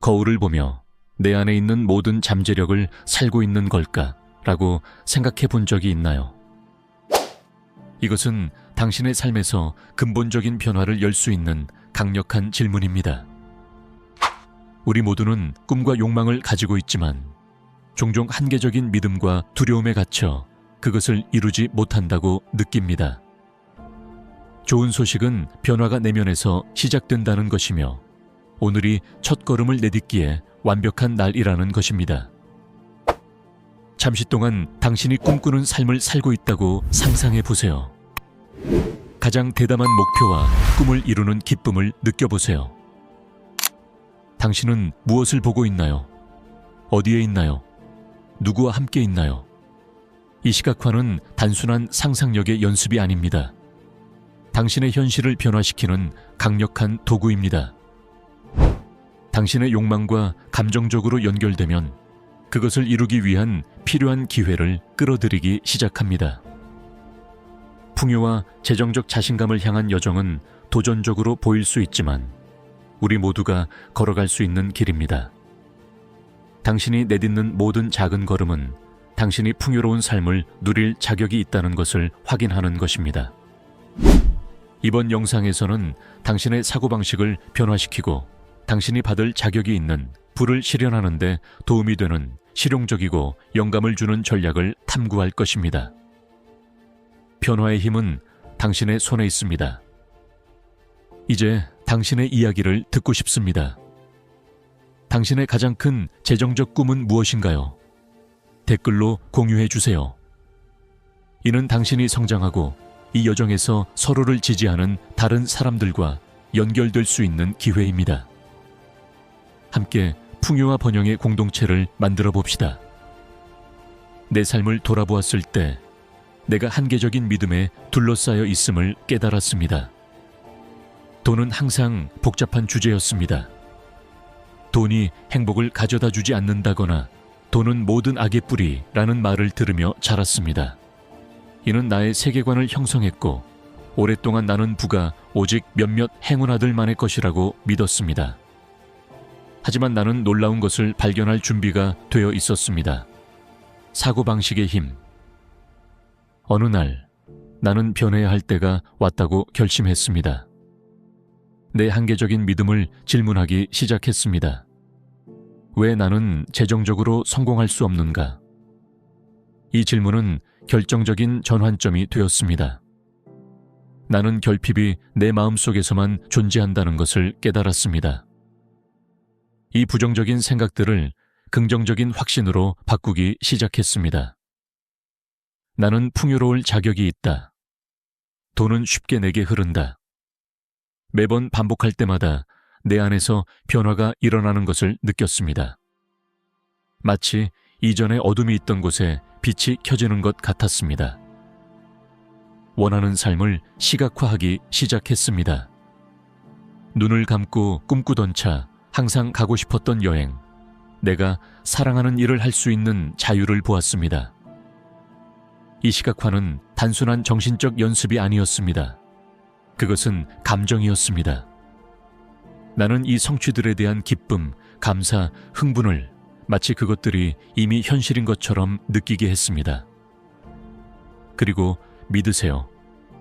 거울을 보며 내 안에 있는 모든 잠재력을 살고 있는 걸까라고 생각해 본 적이 있나요? 이것은 당신의 삶에서 근본적인 변화를 열 수 있는 강력한 질문입니다. 우리 모두는 꿈과 욕망을 가지고 있지만 종종 한계적인 믿음과 두려움에 갇혀 그것을 이루지 못한다고 느낍니다. 좋은 소식은 변화가 내면에서 시작된다는 것이며 오늘이 첫걸음을 내딛기에 완벽한 날이라는 것입니다. 잠시 동안 당신이 꿈꾸는 삶을 살고 있다고 상상해 보세요. 가장 대담한 목표와 꿈을 이루는 기쁨을 느껴보세요. 당신은 무엇을 보고 있나요? 어디에 있나요? 누구와 함께 있나요? 이 시각화는 단순한 상상력의 연습이 아닙니다. 당신의 현실을 변화시키는 강력한 도구입니다. 당신의 욕망과 감정적으로 연결되면 그것을 이루기 위한 필요한 기회를 끌어들이기 시작합니다. 풍요와 재정적 자신감을 향한 여정은 도전적으로 보일 수 있지만 우리 모두가 걸어갈 수 있는 길입니다. 당신이 내딛는 모든 작은 걸음은 당신이 풍요로운 삶을 누릴 자격이 있다는 것을 확인하는 것입니다. 이번 영상에서는 당신의 사고방식을 변화시키고 당신이 받을 자격이 있는 부를 실현하는 데 도움이 되는 실용적이고 영감을 주는 전략을 탐구할 것입니다. 변화의 힘은 당신의 손에 있습니다. 이제 당신의 이야기를 듣고 싶습니다. 당신의 가장 큰 재정적 꿈은 무엇인가요? 댓글로 공유해 주세요. 이는 당신이 성장하고 이 여정에서 서로를 지지하는 다른 사람들과 연결될 수 있는 기회입니다. 함께 풍요와 번영의 공동체를 만들어 봅시다. 내 삶을 돌아보았을 때 내가 한계적인 믿음에 둘러싸여 있음을 깨달았습니다. 돈은 항상 복잡한 주제였습니다. 돈이 행복을 가져다 주지 않는다거나 돈은 모든 악의 뿌리라는 말을 들으며 자랐습니다. 이는 나의 세계관을 형성했고 오랫동안 나는 부가 오직 몇몇 행운아들만의 것이라고 믿었습니다. 하지만 나는 놀라운 것을 발견할 준비가 되어 있었습니다. 사고방식의 힘. 어느 날 나는 변해야 할 때가 왔다고 결심했습니다. 내 한계적인 믿음을 질문하기 시작했습니다. 왜 나는 재정적으로 성공할 수 없는가? 이 질문은 결정적인 전환점이 되었습니다. 나는 결핍이 내 마음속에서만 존재한다는 것을 깨달았습니다. 이 부정적인 생각들을 긍정적인 확신으로 바꾸기 시작했습니다. 나는 풍요로울 자격이 있다. 돈은 쉽게 내게 흐른다. 매번 반복할 때마다 내 안에서 변화가 일어나는 것을 느꼈습니다. 마치 이전에 어둠이 있던 곳에 빛이 켜지는 것 같았습니다. 원하는 삶을 시각화하기 시작했습니다. 눈을 감고 꿈꾸던 차, 항상 가고 싶었던 여행, 내가 사랑하는 일을 할 수 있는 자유를 보았습니다. 이 시각화는 단순한 정신적 연습이 아니었습니다. 그것은 감정이었습니다. 나는 이 성취들에 대한 기쁨, 감사, 흥분을 마치 그것들이 이미 현실인 것처럼 느끼게 했습니다. 그리고 믿으세요.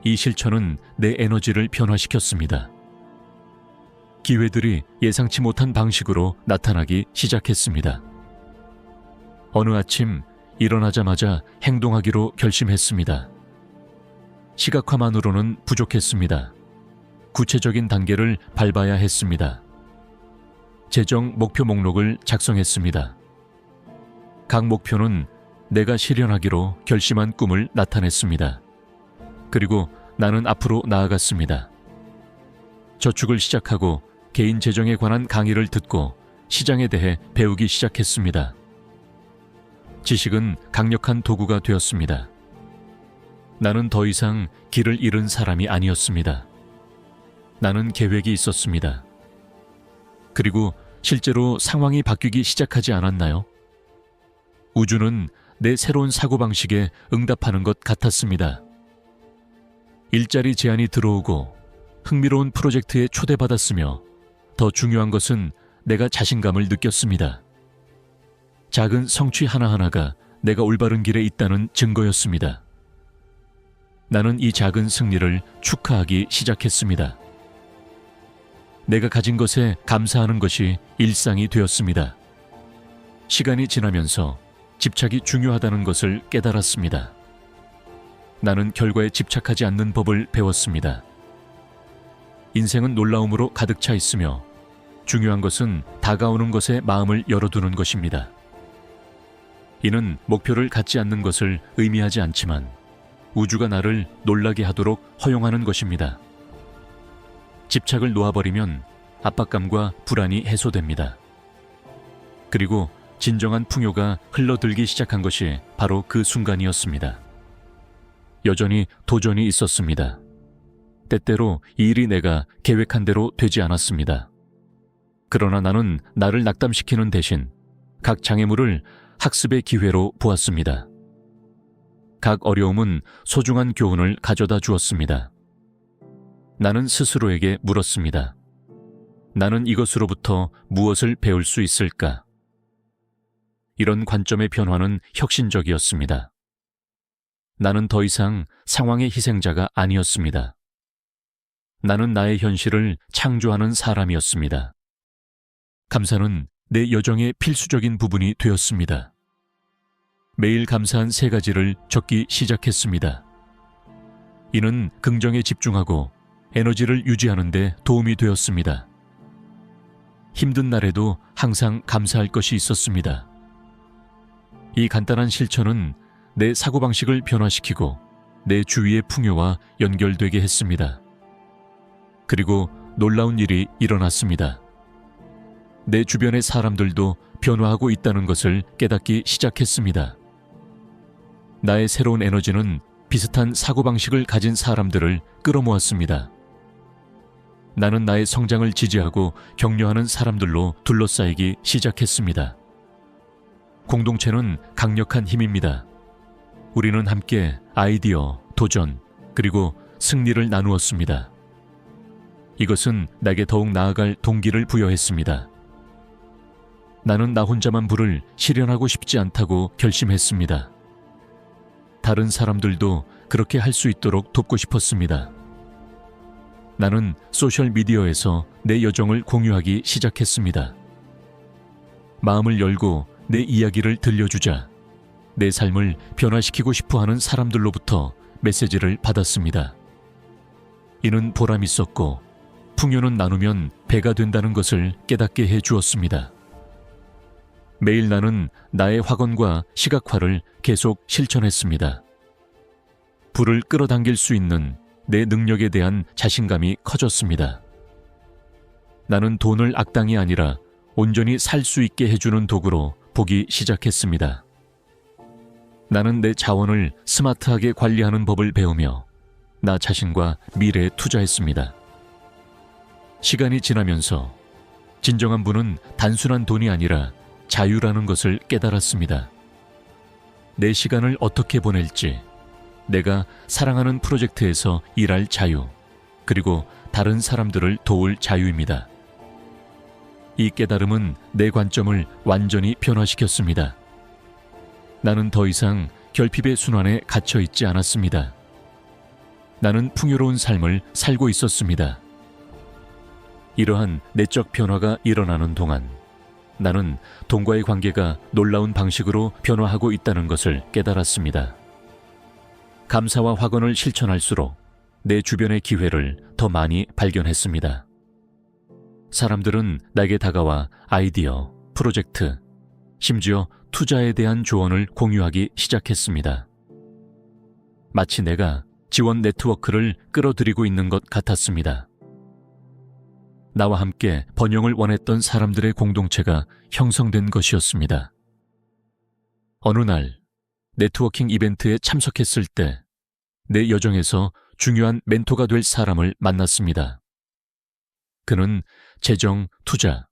이 실천은 내 에너지를 변화시켰습니다. 기회들이 예상치 못한 방식으로 나타나기 시작했습니다. 어느 아침 일어나자마자 행동하기로 결심했습니다. 시각화만으로는 부족했습니다. 구체적인 단계를 밟아야 했습니다. 재정 목표 목록을 작성했습니다. 각 목표는 내가 실현하기로 결심한 꿈을 나타냈습니다. 그리고 나는 앞으로 나아갔습니다. 저축을 시작하고 개인 재정에 관한 강의를 듣고 시장에 대해 배우기 시작했습니다. 지식은 강력한 도구가 되었습니다. 나는 더 이상 길을 잃은 사람이 아니었습니다. 나는 계획이 있었습니다. 그리고 실제로 상황이 바뀌기 시작하지 않았나요? 우주는 내 새로운 사고방식에 응답하는 것 같았습니다. 일자리 제안이 들어오고 흥미로운 프로젝트에 초대받았으며 더 중요한 것은 내가 자신감을 느꼈습니다. 작은 성취 하나하나가 내가 올바른 길에 있다는 증거였습니다. 나는 이 작은 승리를 축하하기 시작했습니다. 내가 가진 것에 감사하는 것이 일상이 되었습니다. 시간이 지나면서 집착이 중요하다는 것을 깨달았습니다. 나는 결과에 집착하지 않는 법을 배웠습니다. 인생은 놀라움으로 가득 차 있으며 중요한 것은 다가오는 것에 마음을 열어두는 것입니다. 이는 목표를 갖지 않는 것을 의미하지 않지만 우주가 나를 놀라게 하도록 허용하는 것입니다. 집착을 놓아버리면 압박감과 불안이 해소됩니다. 그리고 진정한 풍요가 흘러들기 시작한 것이 바로 그 순간이었습니다. 여전히 도전이 있었습니다. 때때로 이 일이 내가 계획한 대로 되지 않았습니다. 그러나 나는 나를 낙담시키는 대신 각 장애물을 학습의 기회로 보았습니다. 각 어려움은 소중한 교훈을 가져다 주었습니다. 나는 스스로에게 물었습니다. 나는 이것으로부터 무엇을 배울 수 있을까? 이런 관점의 변화는 혁신적이었습니다. 나는 더 이상 상황의 희생자가 아니었습니다. 나는 나의 현실을 창조하는 사람이었습니다. 감사는 내 여정의 필수적인 부분이 되었습니다. 매일 감사한 3가지를 적기 시작했습니다. 이는 긍정에 집중하고 에너지를 유지하는 데 도움이 되었습니다. 힘든 날에도 항상 감사할 것이 있었습니다. 이 간단한 실천은 내 사고방식을 변화시키고 내 주위의 풍요와 연결되게 했습니다. 그리고 놀라운 일이 일어났습니다. 내 주변의 사람들도 변화하고 있다는 것을 깨닫기 시작했습니다. 나의 새로운 에너지는 비슷한 사고방식을 가진 사람들을 끌어모았습니다. 나는 나의 성장을 지지하고 격려하는 사람들로 둘러싸이기 시작했습니다. 공동체는 강력한 힘입니다. 우리는 함께 아이디어, 도전, 그리고 승리를 나누었습니다. 이것은 내게 더욱 나아갈 동기를 부여했습니다. 나는 나 혼자만 부를 실현하고 싶지 않다고 결심했습니다. 다른 사람들도 그렇게 할 수 있도록 돕고 싶었습니다. 나는 소셜미디어에서 내 여정을 공유하기 시작했습니다. 마음을 열고 내 이야기를 들려주자 내 삶을 변화시키고 싶어하는 사람들로부터 메시지를 받았습니다. 이는 보람 있었고 풍요는 나누면 배가 된다는 것을 깨닫게 해 주었습니다. 매일 나는 나의 확언과 시각화를 계속 실천했습니다. 불을 끌어당길 수 있는 내 능력에 대한 자신감이 커졌습니다. 나는 돈을 악당이 아니라 온전히 살 수 있게 해주는 도구로 보기 시작했습니다. 나는 내 자원을 스마트하게 관리하는 법을 배우며 나 자신과 미래에 투자했습니다. 시간이 지나면서 진정한 부는 단순한 돈이 아니라 자유라는 것을 깨달았습니다. 내 시간을 어떻게 보낼지, 내가 사랑하는 프로젝트에서 일할 자유, 그리고 다른 사람들을 도울 자유입니다. 이 깨달음은 내 관점을 완전히 변화시켰습니다. 나는 더 이상 결핍의 순환에 갇혀 있지 않았습니다. 나는 풍요로운 삶을 살고 있었습니다. 이러한 내적 변화가 일어나는 동안 나는 돈과의 관계가 놀라운 방식으로 변화하고 있다는 것을 깨달았습니다. 감사와 확언을 실천할수록 내 주변의 기회를 더 많이 발견했습니다. 사람들은 내게 다가와 아이디어, 프로젝트, 심지어 투자에 대한 조언을 공유하기 시작했습니다. 마치 내가 지원 네트워크를 끌어들이고 있는 것 같았습니다. 나와 함께 번영을 원했던 사람들의 공동체가 형성된 것이었습니다. 어느 날 네트워킹 이벤트에 참석했을 때 내 여정에서 중요한 멘토가 될 사람을 만났습니다. 그는 재정, 투자,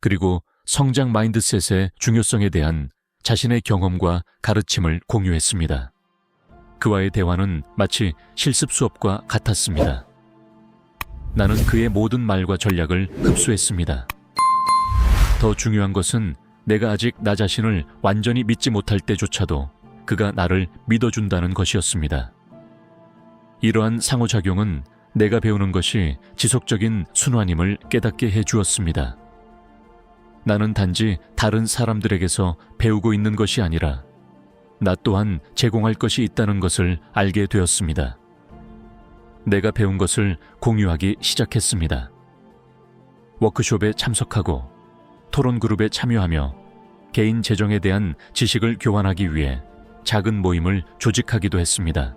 그리고 성장 마인드셋의 중요성에 대한 자신의 경험과 가르침을 공유했습니다. 그와의 대화는 마치 실습 수업과 같았습니다. 나는 그의 모든 말과 전략을 흡수했습니다. 더 중요한 것은 내가 아직 나 자신을 완전히 믿지 못할 때조차도 그가 나를 믿어준다는 것이었습니다. 이러한 상호작용은 내가 배우는 것이 지속적인 순환임을 깨닫게 해주었습니다. 나는 단지 다른 사람들에게서 배우고 있는 것이 아니라 나 또한 제공할 것이 있다는 것을 알게 되었습니다. 내가 배운 것을 공유하기 시작했습니다. 워크숍에 참석하고 토론 그룹에 참여하며 개인 재정에 대한 지식을 교환하기 위해 작은 모임을 조직하기도 했습니다.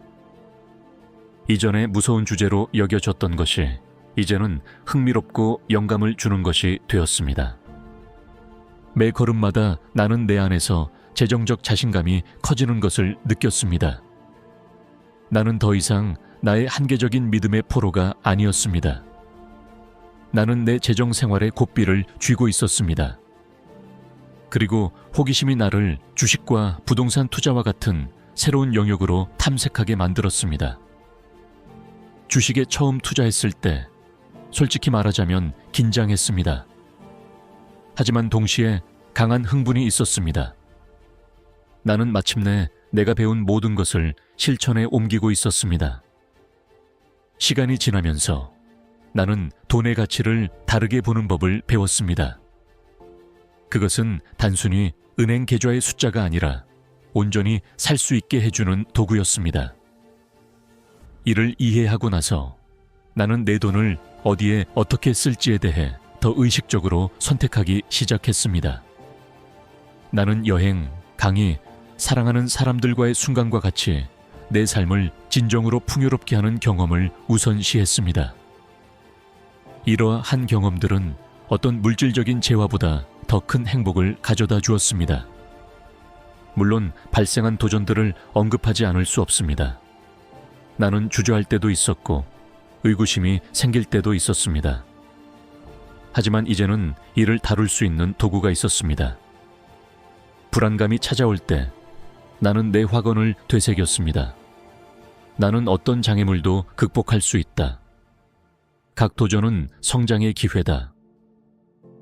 이전에 무서운 주제로 여겨졌던 것이 이제는 흥미롭고 영감을 주는 것이 되었습니다. 매 걸음마다 나는 내 안에서 재정적 자신감이 커지는 것을 느꼈습니다. 나는 더 이상 나의 한계적인 믿음의 포로가 아니었습니다. 나는 내 재정 생활의 고삐를 쥐고 있었습니다. 그리고 호기심이 나를 주식과 부동산 투자와 같은 새로운 영역으로 탐색하게 만들었습니다. 주식에 처음 투자했을 때 솔직히 말하자면 긴장했습니다. 하지만 동시에 강한 흥분이 있었습니다. 나는 마침내 내가 배운 모든 것을 실천에 옮기고 있었습니다. 시간이 지나면서 나는 돈의 가치를 다르게 보는 법을 배웠습니다. 그것은 단순히 은행 계좌의 숫자가 아니라 온전히 살 수 있게 해주는 도구였습니다. 이를 이해하고 나서 나는 내 돈을 어디에 어떻게 쓸지에 대해 더 의식적으로 선택하기 시작했습니다. 나는 여행, 강의, 사랑하는 사람들과의 순간과 같이 내 삶을 진정으로 풍요롭게 하는 경험을 우선시했습니다. 이러한 경험들은 어떤 물질적인 재화보다 더 큰 행복을 가져다 주었습니다. 물론 발생한 도전들을 언급하지 않을 수 없습니다. 나는 주저할 때도 있었고 의구심이 생길 때도 있었습니다. 하지만 이제는 이를 다룰 수 있는 도구가 있었습니다. 불안감이 찾아올 때 나는 내 확언을 되새겼습니다. 나는 어떤 장애물도 극복할 수 있다. 각 도전은 성장의 기회다.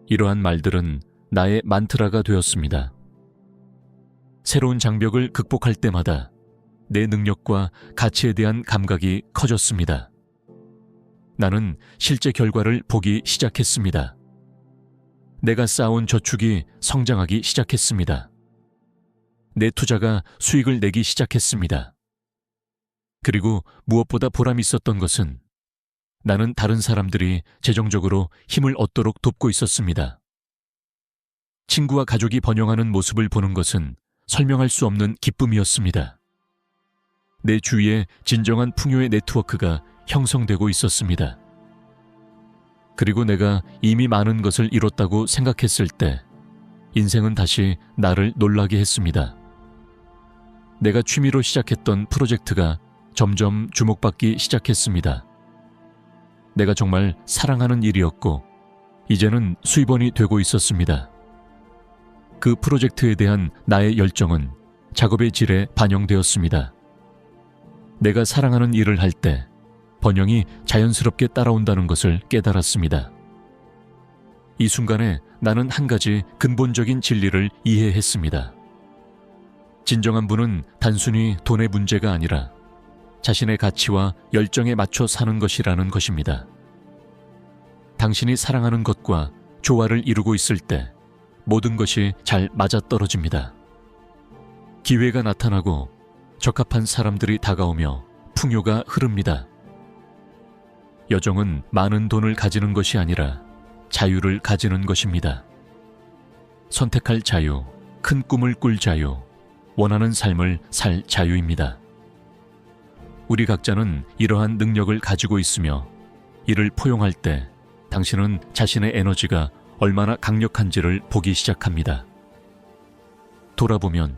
이러한 말들은 나의 만트라가 되었습니다. 새로운 장벽을 극복할 때마다 내 능력과 가치에 대한 감각이 커졌습니다. 나는 실제 결과를 보기 시작했습니다. 내가 쌓아온 저축이 성장하기 시작했습니다. 내 투자가 수익을 내기 시작했습니다. 그리고 무엇보다 보람이 있었던 것은 나는 다른 사람들이 재정적으로 힘을 얻도록 돕고 있었습니다. 친구와 가족이 번영하는 모습을 보는 것은 설명할 수 없는 기쁨이었습니다. 내 주위에 진정한 풍요의 네트워크가 형성되고 있었습니다. 그리고 내가 이미 많은 것을 이뤘다고 생각했을 때 인생은 다시 나를 놀라게 했습니다. 내가 취미로 시작했던 프로젝트가 점점 주목받기 시작했습니다. 내가 정말 사랑하는 일이었고 이제는 수입원이 되고 있었습니다. 그 프로젝트에 대한 나의 열정은 작업의 질에 반영되었습니다. 내가 사랑하는 일을 할 때 번영이 자연스럽게 따라온다는 것을 깨달았습니다. 이 순간에 나는 한 가지 근본적인 진리를 이해했습니다. 진정한 부는 단순히 돈의 문제가 아니라 자신의 가치와 열정에 맞춰 사는 것이라는 것입니다. 당신이 사랑하는 것과 조화를 이루고 있을 때 모든 것이 잘 맞아떨어집니다. 기회가 나타나고 적합한 사람들이 다가오며 풍요가 흐릅니다. 여정은 많은 돈을 가지는 것이 아니라 자유를 가지는 것입니다. 선택할 자유, 큰 꿈을 꿀 자유, 원하는 삶을 살 자유입니다. 우리 각자는 이러한 능력을 가지고 있으며 이를 포용할 때 당신은 자신의 에너지가 얼마나 강력한지를 보기 시작합니다. 돌아보면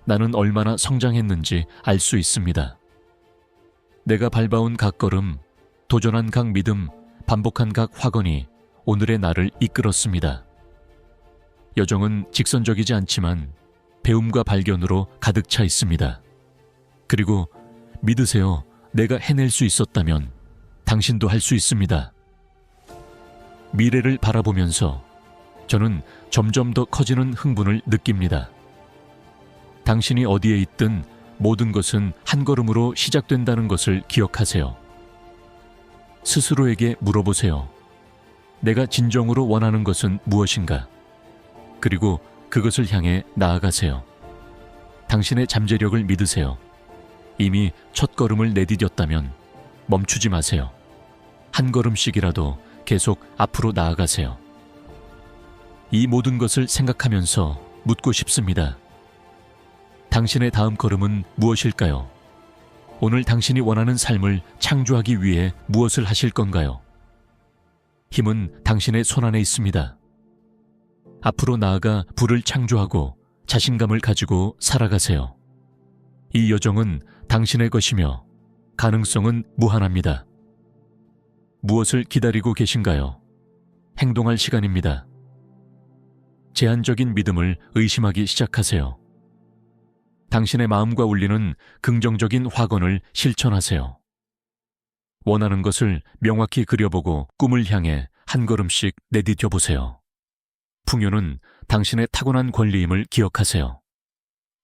나는 얼마나 성장했는지 알 수 있습니다. 내가 밟아온 각 걸음, 도전한 각 믿음, 반복한 각 확언이 오늘의 나를 이끌었습니다. 여정은 직선적이지 않지만 배움과 발견으로 가득 차 있습니다. 그리고 믿으세요. 내가 해낼 수 있었다면 당신도 할 수 있습니다. 미래를 바라보면서 저는 점점 더 커지는 흥분을 느낍니다. 당신이 어디에 있든 모든 것은 한 걸음으로 시작된다는 것을 기억하세요. 스스로에게 물어보세요. 내가 진정으로 원하는 것은 무엇인가? 그리고 그것을 향해 나아가세요. 당신의 잠재력을 믿으세요. 이미 첫 걸음을 내디뎠다면 멈추지 마세요. 한 걸음씩이라도 계속 앞으로 나아가세요. 이 모든 것을 생각하면서 묻고 싶습니다. 당신의 다음 걸음은 무엇일까요? 오늘 당신이 원하는 삶을 창조하기 위해 무엇을 하실 건가요? 힘은 당신의 손안에 있습니다. 앞으로 나아가 부를 창조하고 자신감을 가지고 살아가세요. 이 여정은 당신의 것이며 가능성은 무한합니다. 무엇을 기다리고 계신가요? 행동할 시간입니다. 제한적인 믿음을 의심하기 시작하세요. 당신의 마음과 울리는 긍정적인 확언을 실천하세요. 원하는 것을 명확히 그려보고 꿈을 향해 한 걸음씩 내디뎌 보세요. 풍요는 당신의 타고난 권리임을 기억하세요.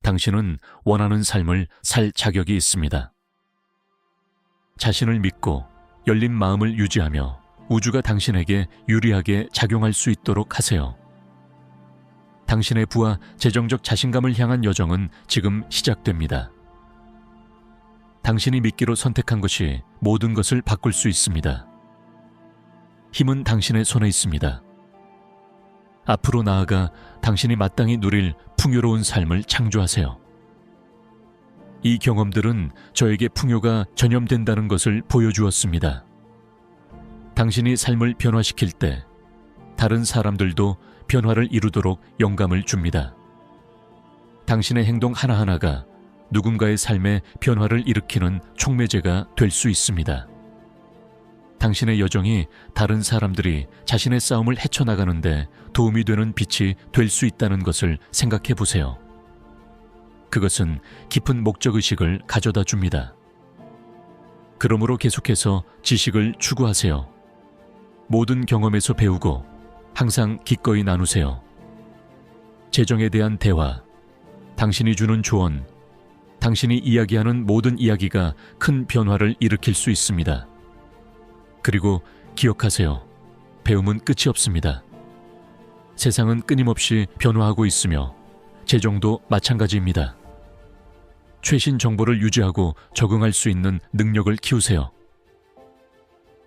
당신은 원하는 삶을 살 자격이 있습니다. 자신을 믿고 열린 마음을 유지하며 우주가 당신에게 유리하게 작용할 수 있도록 하세요. 당신의 부와 재정적 자신감을 향한 여정은 지금 시작됩니다. 당신이 믿기로 선택한 것이 모든 것을 바꿀 수 있습니다. 힘은 당신의 손에 있습니다. 앞으로 나아가 당신이 마땅히 누릴 풍요로운 삶을 창조하세요. 이 경험들은 저에게 풍요가 전염된다는 것을 보여주었습니다. 당신이 삶을 변화시킬 때 다른 사람들도 변화를 이루도록 영감을 줍니다. 당신의 행동 하나하나가 누군가의 삶에 변화를 일으키는 촉매제가 될 수 있습니다. 당신의 여정이 다른 사람들이 자신의 싸움을 헤쳐나가는데 도움이 되는 빛이 될 수 있다는 것을 생각해 보세요. 그것은 깊은 목적의식을 가져다 줍니다. 그러므로 계속해서 지식을 추구하세요. 모든 경험에서 배우고 항상 기꺼이 나누세요. 재정에 대한 대화, 당신이 주는 조언, 당신이 이야기하는 모든 이야기가 큰 변화를 일으킬 수 있습니다. 그리고 기억하세요. 배움은 끝이 없습니다. 세상은 끊임없이 변화하고 있으며 재정도 마찬가지입니다. 최신 정보를 유지하고 적응할 수 있는 능력을 키우세요.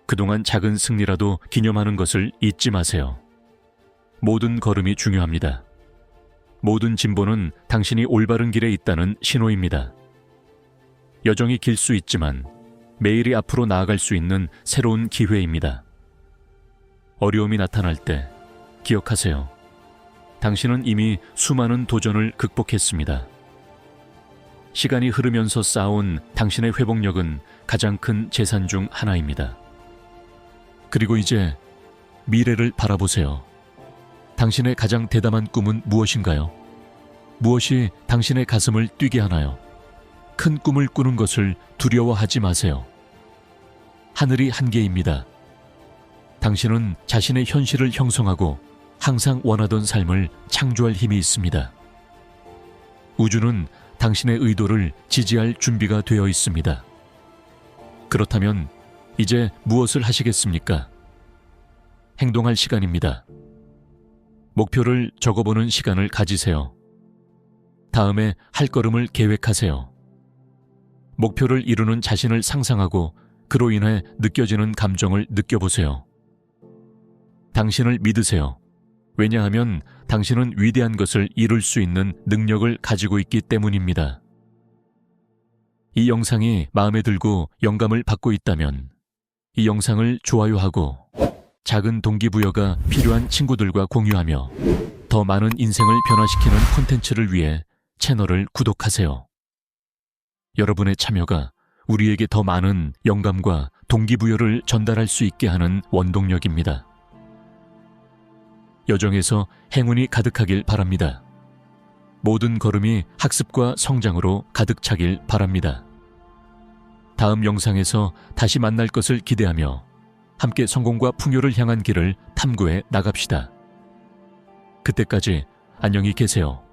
그동안 작은 승리라도 기념하는 것을 잊지 마세요. 모든 걸음이 중요합니다. 모든 진보는 당신이 올바른 길에 있다는 신호입니다. 여정이 길 수 있지만 매일이 앞으로 나아갈 수 있는 새로운 기회입니다. 어려움이 나타날 때 기억하세요. 당신은 이미 수많은 도전을 극복했습니다. 시간이 흐르면서 쌓아온 당신의 회복력은 가장 큰 재산 중 하나입니다. 그리고 이제 미래를 바라보세요. 당신의 가장 대담한 꿈은 무엇인가요? 무엇이 당신의 가슴을 뛰게 하나요? 큰 꿈을 꾸는 것을 두려워하지 마세요. 하늘이 한계입니다. 당신은 자신의 현실을 형성하고 항상 원하던 삶을 창조할 힘이 있습니다. 우주는 당신의 의도를 지지할 준비가 되어 있습니다. 그렇다면 이제 무엇을 하시겠습니까? 행동할 시간입니다. 목표를 적어보는 시간을 가지세요. 다음에 할 걸음을 계획하세요. 목표를 이루는 자신을 상상하고 그로 인해 느껴지는 감정을 느껴보세요. 당신을 믿으세요. 왜냐하면 당신은 위대한 것을 이룰 수 있는 능력을 가지고 있기 때문입니다. 이 영상이 마음에 들고 영감을 받고 있다면 이 영상을 좋아요하고 작은 동기부여가 필요한 친구들과 공유하며 더 많은 인생을 변화시키는 콘텐츠를 위해 채널을 구독하세요. 여러분의 참여가 우리에게 더 많은 영감과 동기부여를 전달할 수 있게 하는 원동력입니다. 여정에서 행운이 가득하길 바랍니다. 모든 걸음이 학습과 성장으로 가득 차길 바랍니다. 다음 영상에서 다시 만날 것을 기대하며 함께 성공과 풍요를 향한 길을 탐구해 나갑시다. 그때까지 안녕히 계세요.